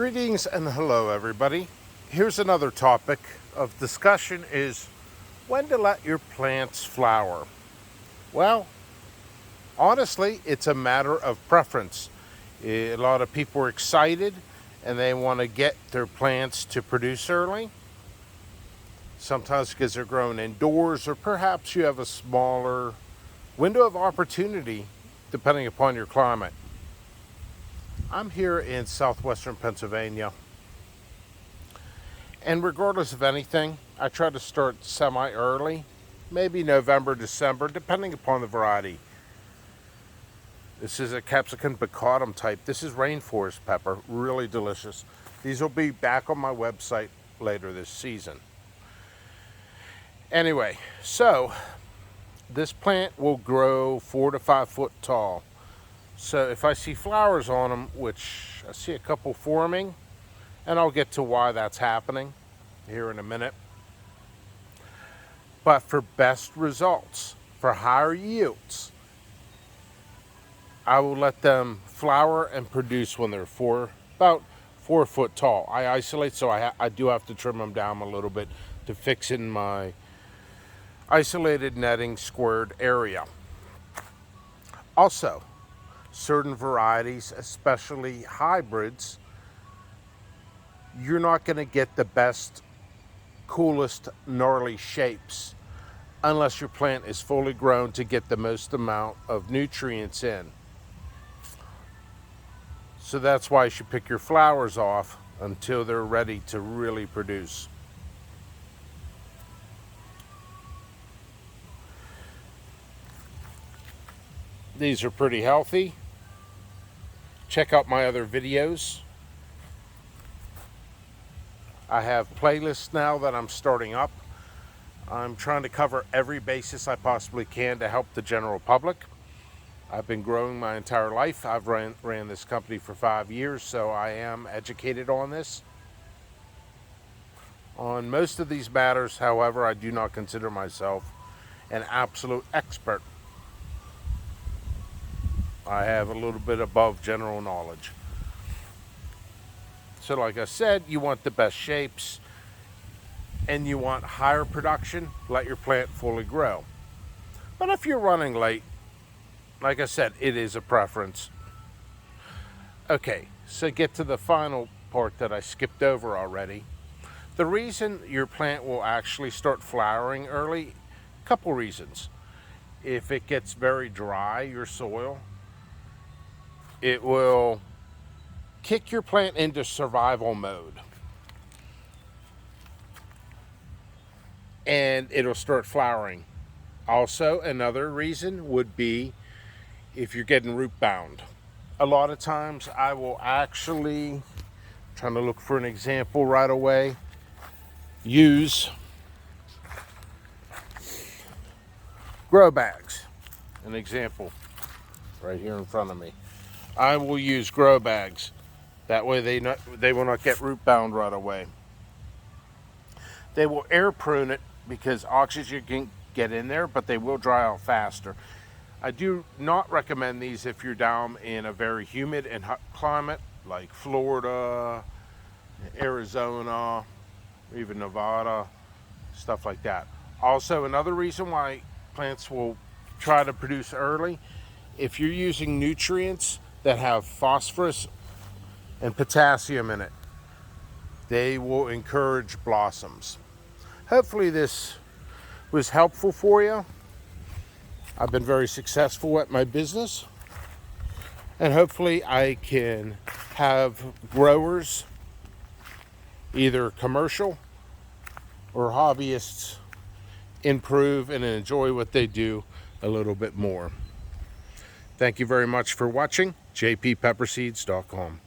Greetings and hello everybody. Here's another topic of discussion is when to let your plants flower. Well, honestly, it's a matter of preference. A lot of people are excited and they want to get their plants to produce early. Sometimes because they're grown indoors, or perhaps you have a smaller window of opportunity depending upon your climate. I'm here in southwestern Pennsylvania, and regardless of anything, I try to start semi-early, maybe November, December, depending upon the variety. This is a Capsicum bacatum type. This is rainforest pepper, really delicious. These will be back on my website later this season. Anyway, so this plant will grow 4 to 5 foot tall. So if I see flowers on them, which I see a couple forming, and I'll get to why that's happening here in a minute. But for best results, for higher yields, I will let them flower and produce when they're about 4 foot tall. I isolate, so I do have to trim them down a little bit to fix in my isolated netting squared area. Also, certain varieties, especially hybrids, you're not going to get the best, coolest, gnarly shapes unless your plant is fully grown to get the most amount of nutrients in. So that's why you should pick your flowers off until they're ready to really produce. These are pretty healthy. Check out my other videos. I have playlists now that I'm starting up. I'm trying to cover every basis I possibly can to help the general public. I've been growing my entire life. I've ran this company for 5 years, so I am educated on this. On most of these matters, however, I do not consider myself an absolute expert. I have a little bit above general knowledge. So like I said, you want the best shapes and you want higher production, let your plant fully grow. But if you're running late, like I said, it is a preference. Okay, so get to the final part that I skipped over already. The reason your plant will actually start flowering early, a couple reasons. If it gets very dry, your soil, it will kick your plant into survival mode. And it'll start flowering. Also, another reason would be if you're getting root bound. A lot of times I will actually, trying to look for an example right away, use grow bags. An example right here in front of me. I will use grow bags. That way they will not get root bound right away. They will air prune it because oxygen can get in there, but they will dry out faster. I do not recommend these if you're down in a very humid and hot climate like Florida, Arizona, or even Nevada, stuff like that. Also, another reason why plants will try to produce early, if you're using nutrients that have phosphorus and potassium in it, they will encourage blossoms. Hopefully this was helpful for you. I've been very successful at my business, and hopefully I can have growers, either commercial or hobbyists, improve and enjoy what they do a little bit more. Thank you very much for watching. jppepperseeds.com.